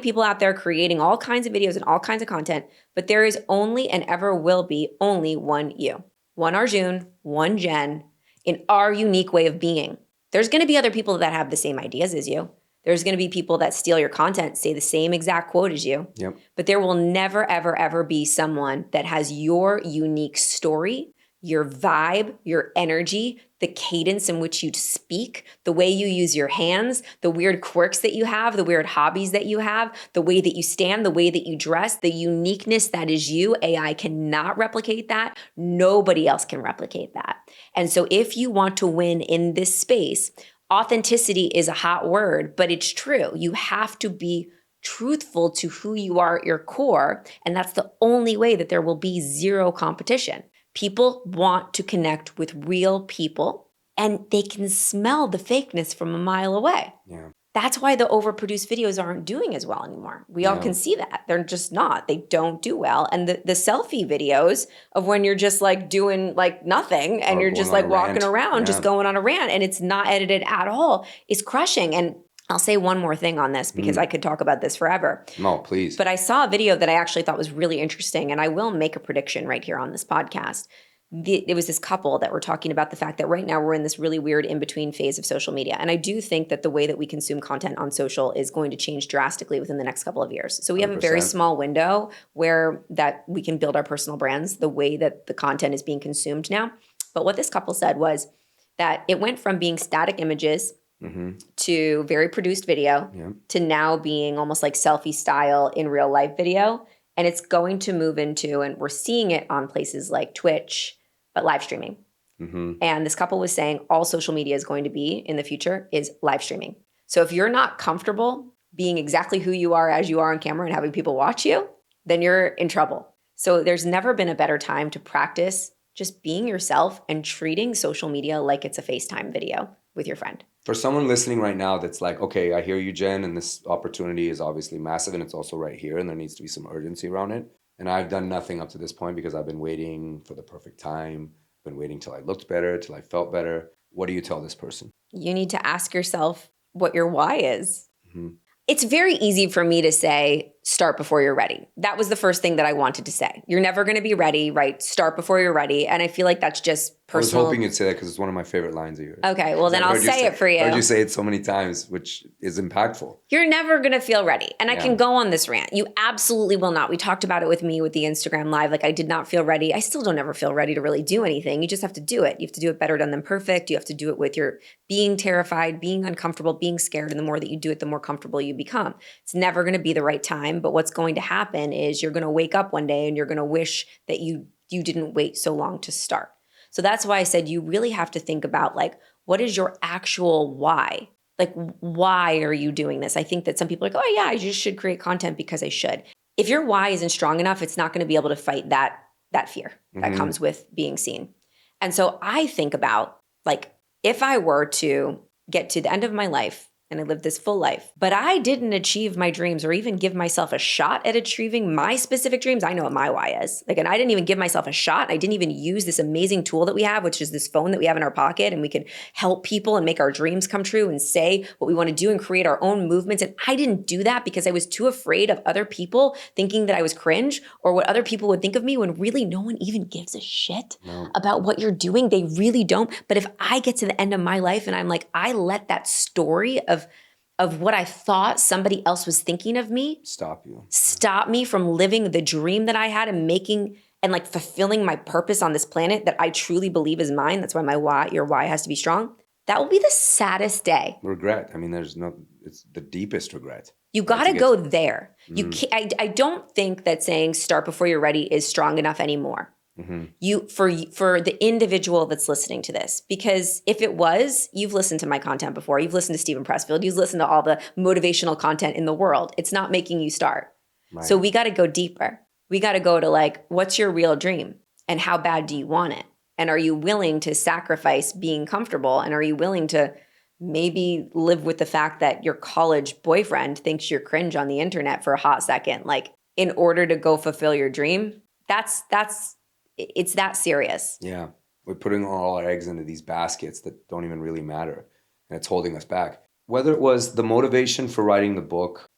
people out there creating all kinds of videos and all kinds of content, but there is only and ever will be only one you. One Arjun, one Jen, in our unique way of being. There's going to be other people that have the same ideas as you. There's going to be people that steal your content, say the same exact quote as you. Yep. But there will never, ever, ever be someone that has your unique story, your vibe, your energy, the cadence in which you speak, the way you use your hands, the weird quirks that you have, the weird hobbies that you have, the way that you stand, the way that you dress, the uniqueness that is you. AI cannot replicate that. Nobody else can replicate that. And so if you want to win in this space, Authenticity is a hot word, but it's true. You have to be truthful to who you are at your core. And that's the only way that there will be zero competition. People want to connect with real people, and they can smell the fakeness from a mile away. Yeah. That's why the overproduced videos aren't doing as well anymore. We all can see that. They're just not. They don't do well. And the selfie videos of when you're just like doing like nothing and you're just like walking around, just going on a rant, and it's not edited at all, is crushing. And I'll say one more thing on this because I could talk about this forever. No, please. But I saw a video that I actually thought was really interesting, and I will make a prediction right here on this podcast. It was this couple that were talking about the fact that right now we're in this really weird in-between phase of social media. And I do think that the way that we consume content on social is going to change drastically within the next couple of years. So we have 100%. A very small window where that we can build our personal brands the way that the content is being consumed now. But what this couple said was that it went from being static images to very produced video to now being almost like selfie style in real life video. And it's going to move into, and we're seeing it on places like Twitch, but live streaming. And this couple was saying all social media is going to be in the future is live streaming. So if you're not comfortable being exactly who you are as you are on camera and having people watch you, then you're in trouble. So there's never been a better time to practice just being yourself and treating social media like it's a FaceTime video with your friend. For someone listening right now that's like, okay, I hear you, Jen, and this opportunity is obviously massive and it's also right here and there needs to be some urgency around it. And I've done nothing up to this point because I've been waiting for the perfect time, been waiting till I looked better, till I felt better. What do you tell this person? You need to ask yourself what your why is. It's very easy for me to say, start before you're ready. That was the first thing that I wanted to say. You're never going to be ready, right? Start before you're ready. And I feel like that's just personal. I was hoping you'd say that because it's one of my favorite lines of yours. Okay, well then I'll say it for you. I heard you say it so many times, which is impactful. You're never going to feel ready. And I can go on this rant. You absolutely will not. We talked about it with me with the Instagram live. Like I did not feel ready. I still don't ever feel ready to really do anything. You just have to do it. You have to do it better done than perfect. You have to do it with your being terrified, being uncomfortable, being scared. And the more that you do it, the more comfortable you become. It's never going to be the right time. But what's going to happen is you're going to wake up one day and you're going to wish that you didn't wait so long to start. So that's why I said you really have to think about like, what is your actual why? Like, why are you doing this? I think that some people are like, oh yeah, I just should create content because I should. If your why isn't strong enough, it's not going to be able to fight that fear that comes with being seen. And so I think about like, if I were to get to the end of my life and I lived this full life, but I didn't achieve my dreams or even give myself a shot at achieving my specific dreams, I know what my why is. Like, and I didn't even give myself a shot. I didn't even use this amazing tool that we have, which is this phone that we have in our pocket, and we can help people and make our dreams come true and say what we want to do and create our own movements. And I didn't do that because I was too afraid of other people thinking that I was cringe or what other people would think of me, when really no one even gives a shit about what you're doing. They really don't. But if I get to the end of my life and I'm like, I let that story of what I thought somebody else was thinking of me stop me from living the dream that I had and making and like fulfilling my purpose on this planet that I truly believe is mine. That's why your why has to be strong. That will be the saddest day. Regret. I mean, it's the deepest regret. You got to go there. You can't, I don't think that saying start before you're ready is strong enough anymore. For the individual that's listening to this, because if it was, you've listened to my content before, you've listened to Stephen Pressfield, you've listened to all the motivational content in the world. It's not making you start. Right. So we got to go deeper. We got to go to like, what's your real dream and how bad do you want it? And are you willing to sacrifice being comfortable? And are you willing to maybe live with the fact that your college boyfriend thinks you're cringe on the internet for a hot second, like in order to go fulfill your dream? It's that serious. Yeah. We're putting all our eggs into these baskets that don't even really matter. And it's holding us back. Whether it was the motivation for writing the book,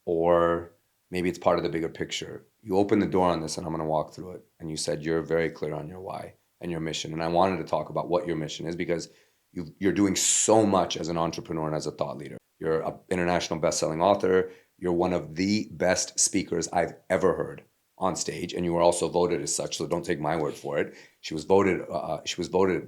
or maybe it's part of the bigger picture. You opened the door on this and I'm going to walk through it. And you said you're very clear on your why and your mission. And I wanted to talk about what your mission is because you're doing so much as an entrepreneur and as a thought leader. You're an international best-selling author. You're one of the best speakers I've ever heard on stage, and you were also voted as such, so don't take my word for it. She was voted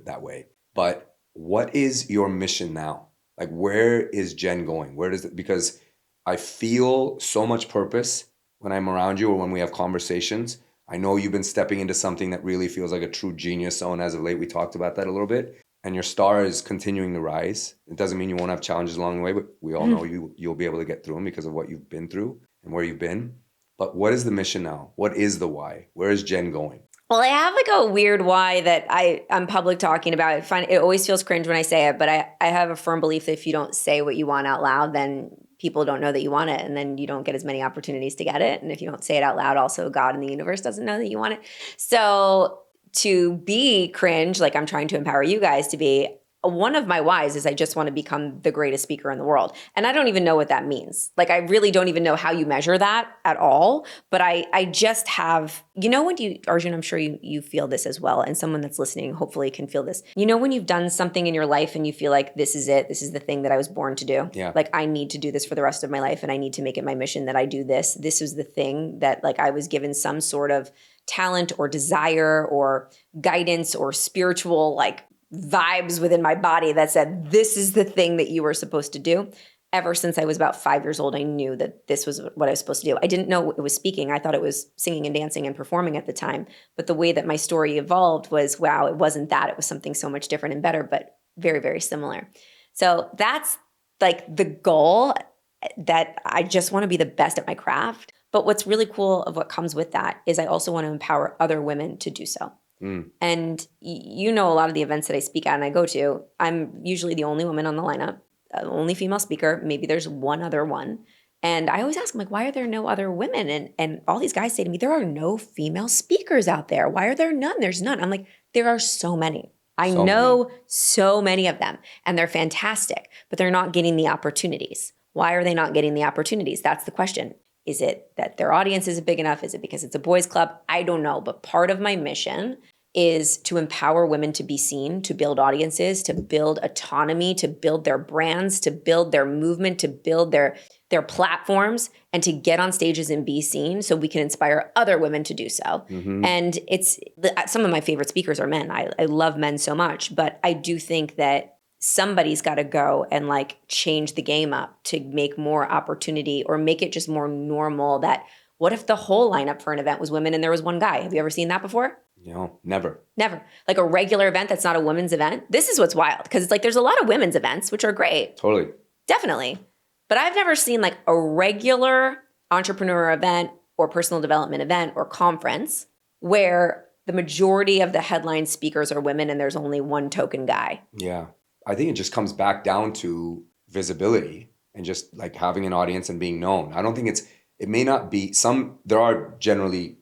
that way. But what is your mission now? Like, where is Jen going? Where does it, because I feel so much purpose when I'm around you or when we have conversations. I know you've been stepping into something that really feels like a true genius zone as of late. We talked about that a little bit. and your star is continuing to rise, it doesn't mean you won't have challenges along the way, but we all know you'll be able to get through them because of what you've been through and where you've been. But what is the mission now? What is the why? Where is Jen going? Well, I have like a weird why that I'm public talking about. It always feels cringe when I say it, but I have a firm belief that if you don't say what you want out loud, then people don't know that you want it, and then you don't get as many opportunities to get it. And if you don't say it out loud, also God in the universe doesn't know that you want it. So to be cringe, like I'm trying to empower you guys to be, one of my whys is I just want to become the greatest speaker in the world. And I don't even know what that means. Like, I really don't even know how you measure that at all. But I just have, when Arjun, I'm sure you feel this as well. And someone that's listening hopefully can feel this. When you've done something in your life and you feel like this is it, this is the thing that I was born to do. Yeah. Like, I need to do this for the rest of my life and I need to make it my mission that I do this. This is the thing that like I was given some sort of talent or desire or guidance or spiritual like vibes within my body that said, this is the thing that you were supposed to do. Ever since I was about 5 years old, I knew that this was what I was supposed to do. I didn't know it was speaking. I thought it was singing and dancing and performing at the time. But the way that my story evolved was, wow, it wasn't that. It was something so much different and better, but very, very similar. So that's like the goal, that I just want to be the best at my craft. But what's really cool of what comes with that is I also want to empower other women to do so. And a lot of the events that I speak at and I go to, I'm usually the only woman on the lineup, only female speaker. Maybe there's one other one. And I always ask them, like, why are there no other women? And all these guys say to me, there are no female speakers out there. Why are there none? There's none. I'm like, there are so many. I know so many of them and they're fantastic, but they're not getting the opportunities. Why are they not getting the opportunities? That's the question. Is it that their audience isn't big enough? Is it because it's a boys' club? I don't know. But part of my mission is to empower women to be seen, to build audiences, to build autonomy, to build their brands, to build their movement, to build their platforms, and to get on stages and be seen so we can inspire other women to do so. And some of my favorite speakers are men. I love men so much, but I do think that somebody's got to go and like change the game up to make more opportunity or make it just more normal. That what if the whole lineup for an event was women and there was one guy? Have you ever seen that before? Never. Like a regular event that's not a women's event. This is what's wild, because it's like there's a lot of women's events, which are great. Totally. Definitely. But I've never seen like a regular entrepreneur event or personal development event or conference where the majority of the headline speakers are women and there's only one token guy. Yeah. I think it just comes back down to visibility and just like having an audience and being known. I don't think it may not be there are generally,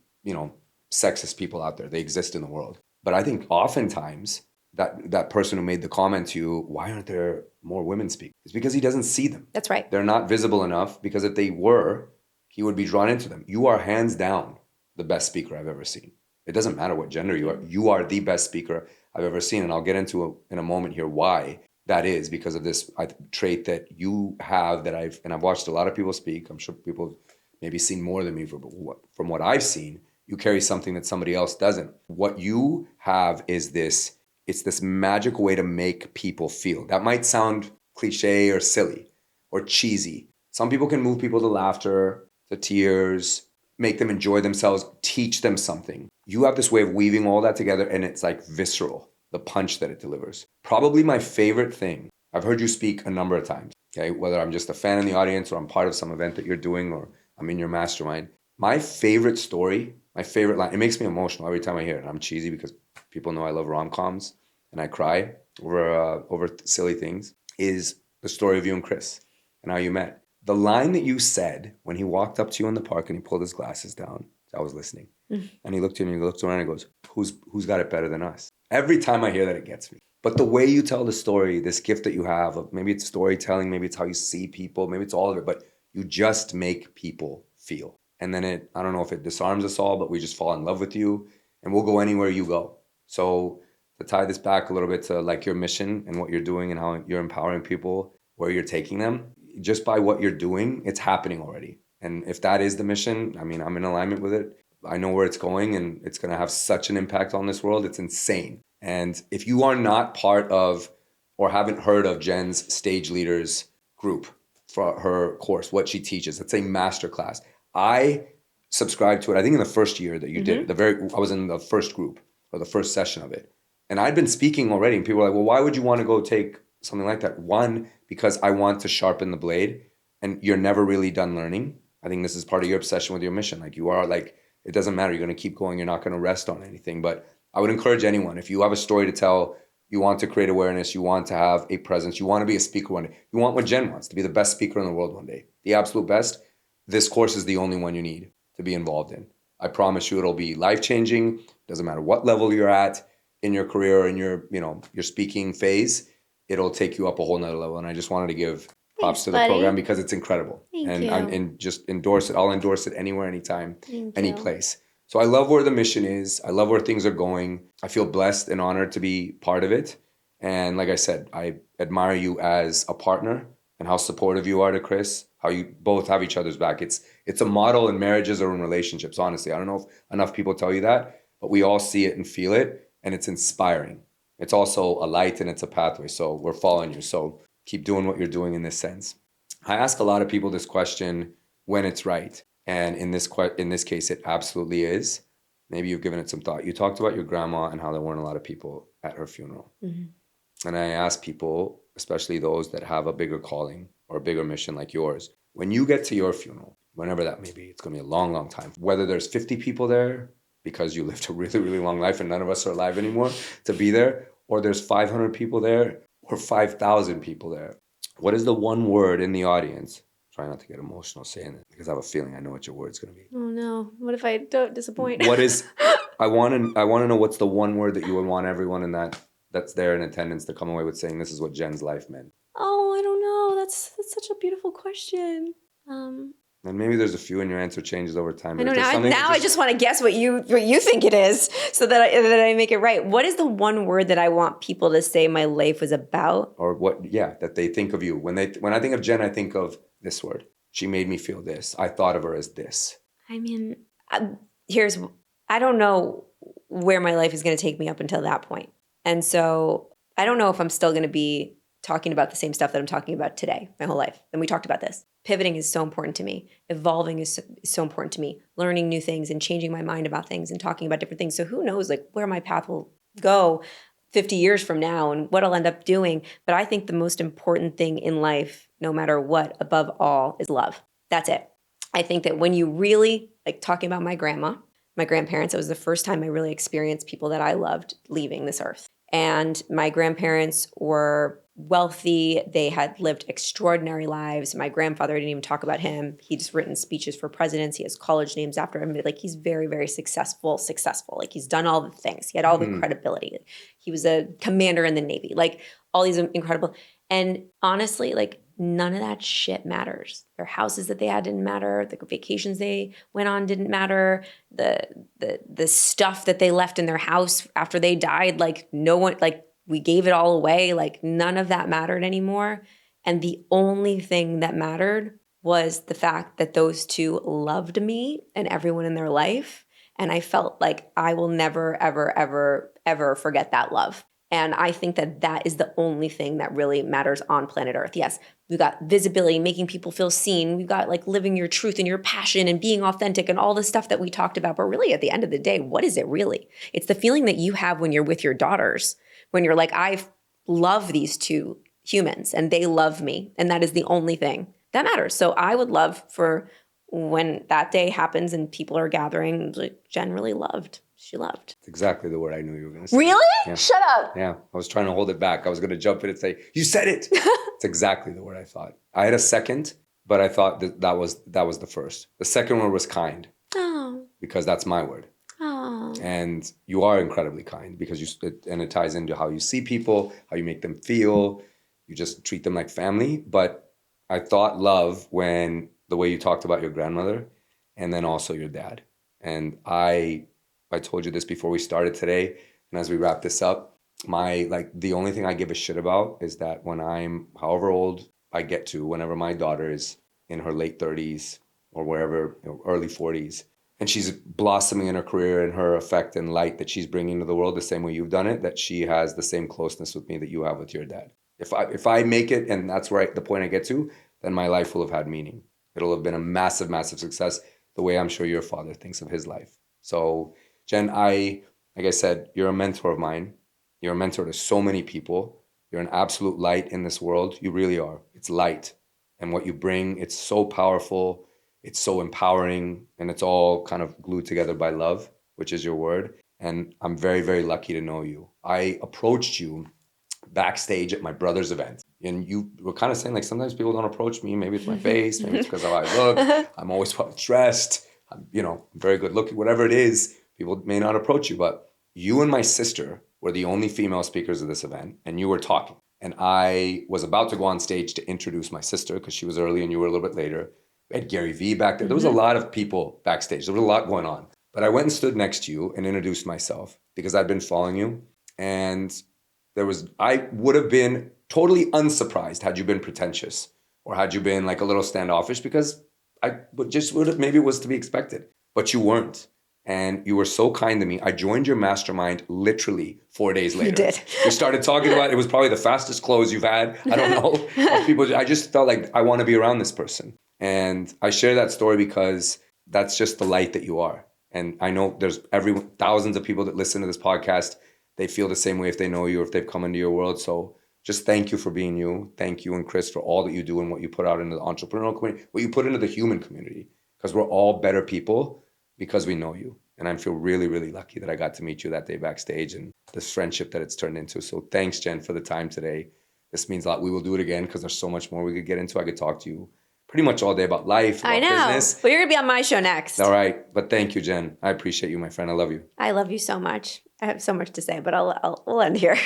sexist people out there. They exist in the world. But I think oftentimes that person who made the comment to you, why aren't there more women speak? It's because he doesn't see them. That's right. They're not visible enough, because if they were, he would be drawn into them. You are hands down the best speaker I've ever seen. It doesn't matter what gender you are. You are the best speaker I've ever seen. And I'll get into in a moment here why that is, because of this trait that you have that I've watched a lot of people speak. I'm sure people have maybe seen more than me from what I've seen. You carry something that somebody else doesn't. What you have is it's this magic way to make people feel. That might sound cliche or silly or cheesy. Some people can move people to laughter, to tears, make them enjoy themselves, teach them something. You have this way of weaving all that together, and it's like visceral, the punch that it delivers. Probably my favorite thing. I've heard you speak a number of times, okay? Whether I'm just a fan in the audience or I'm part of some event that you're doing or I'm in your mastermind. My favorite story, my favorite line, it makes me emotional every time I hear it. I'm cheesy because people know I love rom-coms and I cry over silly things, is the story of you and Chris and how you met. The line that you said when he walked up to you in the park and he pulled his glasses down, I was listening, and he looked at you and he looked around and he goes, who's got it better than us? Every time I hear that, it gets me. But the way you tell the story, this gift that you have, of maybe it's storytelling, maybe it's how you see people, maybe it's all of it, but you just make people feel. And then I don't know if it disarms us all, but we just fall in love with you and we'll go anywhere you go. So to tie this back a little bit to like your mission and what you're doing and how you're empowering people, where you're taking them, just by what you're doing, it's happening already. And if that is the mission, I mean, I'm in alignment with it. I know where it's going and it's going to have such an impact on this world. It's insane. And if you are not part of or haven't heard of Jen's Stage Leaders group for her course, what she teaches, it's a masterclass. I subscribed to it, I think in the first year that you did it. I was in the first group or the first session of it. And I'd been speaking already, and people were like, well, why would you want to go take something like that? One, because I want to sharpen the blade, and you're never really done learning. I think this is part of your obsession with your mission. Like, you are like, it doesn't matter. You're going to keep going. You're not going to rest on anything. But I would encourage anyone, if you have a story to tell, you want to create awareness, you want to have a presence, you want to be a speaker one day, you want what Jen wants, to be the best speaker in the world one day, the absolute best, this course is the only one you need to be involved in. I promise you it'll be life-changing. Doesn't matter what level you're at in your career or in your, your speaking phase, it'll take you up a whole nother level. And I just wanted to give props to the program because it's incredible. Thank you. And just endorse it. I'll endorse it anywhere, anytime, Thank any you. place. So I love where the mission is. I love where things are going. I feel blessed and honored to be part of it. And like I said, I admire you as a partner and how supportive you are to Chris, how you both have each other's back. It's a model in marriages or in relationships, honestly. I don't know if enough people tell you that, but we all see it and feel it, and it's inspiring. It's also a light and it's a pathway. So we're following you. So keep doing what you're doing in this sense. I ask a lot of people this question when it's right. And in this case, it absolutely is. Maybe you've given it some thought. You talked about your grandma and how there weren't a lot of people at her funeral. Mm-hmm. And I ask people, especially those that have a bigger calling or a bigger mission like yours, when you get to your funeral, whenever that may be, it's going to be a long, long time. Whether there's 50 people there because you lived a really, really long life and none of us are alive anymore to be there, or there's 500 people there or 5,000 people there. What is the one word in the audience? Try not to get emotional saying it because I have a feeling I know what your word's going to be. Oh no! What if I don't disappoint? What is? I want to know what's the one word that you would want everyone in that's there in attendance to come away with saying this is what Jen's life meant. Oh, I don't know. That's such a beautiful question. And maybe there's a few and your answer changes over time. I know now. I just want to guess what you think it is, so that I make it right. What is the one word that I want people to say my life was about? Or what? Yeah, that they think of you when I think of Jen, I think of this word. She made me feel this. I thought of her as this. I mean, I don't know where my life is going to take me up until that point. And so I don't know if I'm still going to be talking about the same stuff that I'm talking about today, my whole life. And we talked about this. Pivoting is so important to me. Evolving is so important to me. Learning new things and changing my mind about things and talking about different things. So who knows where my path will go 50 years from now and what I'll end up doing. But I think the most important thing in life, no matter what, above all, is love. That's it. I think that when you really, talking about my grandma, my grandparents, it was the first time I really experienced people that I loved leaving this earth. And my grandparents were wealthy. They had lived extraordinary lives. My grandfather, I didn't even talk about him. He's written speeches for presidents. He has college names after him. He's very, very successful. He's done all the things. He had all the credibility. He was a commander in the Navy. All these incredible. And honestly, none of that shit matters. Their houses that they had didn't matter. The vacations they went on didn't matter. The stuff that they left in their house after they died, no one, we gave it all away. None of that mattered anymore. And the only thing that mattered was the fact that those two loved me and everyone in their life. And I felt like I will never, ever, ever, ever forget that love. And I think that is the only thing that really matters on planet Earth. Yes, we've got visibility, making people feel seen. We've got living your truth and your passion and being authentic and all the stuff that we talked about. But really, at the end of the day, what is it really? It's the feeling that you have when you're with your daughters, when you're I love these two humans and they love me. And that is the only thing that matters. So I would love for when that day happens and people are gathering, Jen really loved. She loved. It's exactly the word I knew you were going to say. Really? Yeah. Shut up. Yeah. I was trying to hold it back. I was going to jump in and say, you said it. It's exactly the word I thought. I had a second, but I thought that was the first. The second word was kind. Oh. Because that's my word. Oh. And you are incredibly kind because it ties into how you see people, how you make them feel. You just treat them like family. But I thought love when the way you talked about your grandmother and then also your dad. And I told you this before we started today. And as we wrap this up, the only thing I give a shit about is that when I'm however old I get to, whenever my daughter is in her late 30s or wherever, early 40s, and she's blossoming in her career and her effect and light that she's bringing to the world the same way you've done it, that she has the same closeness with me that you have with your dad. If I make it and that's where the point I get to, then my life will have had meaning. It'll have been a massive, massive success the way I'm sure your father thinks of his life. So Jen, like I said, you're a mentor of mine. You're a mentor to so many people. You're an absolute light in this world. You really are. It's light. And what you bring, it's so powerful. It's so empowering. And it's all kind of glued together by love, which is your word. And I'm very, very lucky to know you. I approached you backstage at my brother's event. And you were kind of saying, like, sometimes people don't approach me. Maybe it's my face. Maybe it's because of how I look. I'm always well dressed. I'm very good looking. Whatever it is, people may not approach you. But you and my sister were the only female speakers of this event. And you were talking. And I was about to go on stage to introduce my sister because she was early and you were a little bit later. We had Gary Vee back there. There was a lot of people backstage. There was a lot going on. But I went and stood next to you and introduced myself because I'd been following you. And I would have been totally unsurprised had you been pretentious or had you been like a little standoffish, because I would have, maybe it was to be expected, but you weren't. And you were so kind to me. I joined your mastermind literally 4 days later. You did. We started talking about it. It was probably the fastest close you've had. I don't know. Of people. I just felt like I want to be around this person. And I share that story because that's just the light that you are. And I know there's thousands of people that listen to this podcast. They feel the same way if they know you or if they've come into your world. So just thank you for being you. Thank you and Chris for all that you do and what you put out into the entrepreneurial community, what you put into the human community, because we're all better people because we know you. And I feel really, really lucky that I got to meet you that day backstage and this friendship that it's turned into. So thanks, Jen, for the time today. This means a lot. We will do it again because there's so much more we could get into. I could talk to you pretty much all day about life, about business. Well, you're going to be on my show next. All right. But thank you, Jen. I appreciate you, my friend. I love you. I love you so much. I have so much to say, but we'll end here.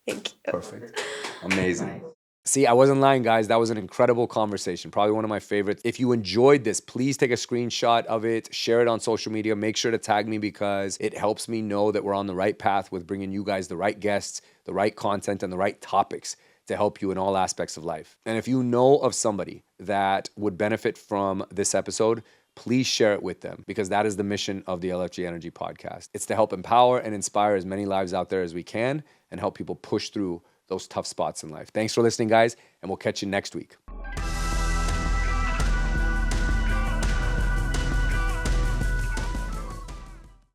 Thank you. Perfect. Amazing. See, I wasn't lying, guys. That was an incredible conversation. Probably one of my favorites. If you enjoyed this, please take a screenshot of it, share it on social media. Make sure to tag me because it helps me know that we're on the right path with bringing you guys the right guests, the right content, and the right topics to help you in all aspects of life. And if you know of somebody that would benefit from this episode, please share it with them because that is the mission of the LFG Energy Podcast. It's to help empower and inspire as many lives out there as we can and help people push through those tough spots in life. Thanks for listening, guys, and we'll catch you next week.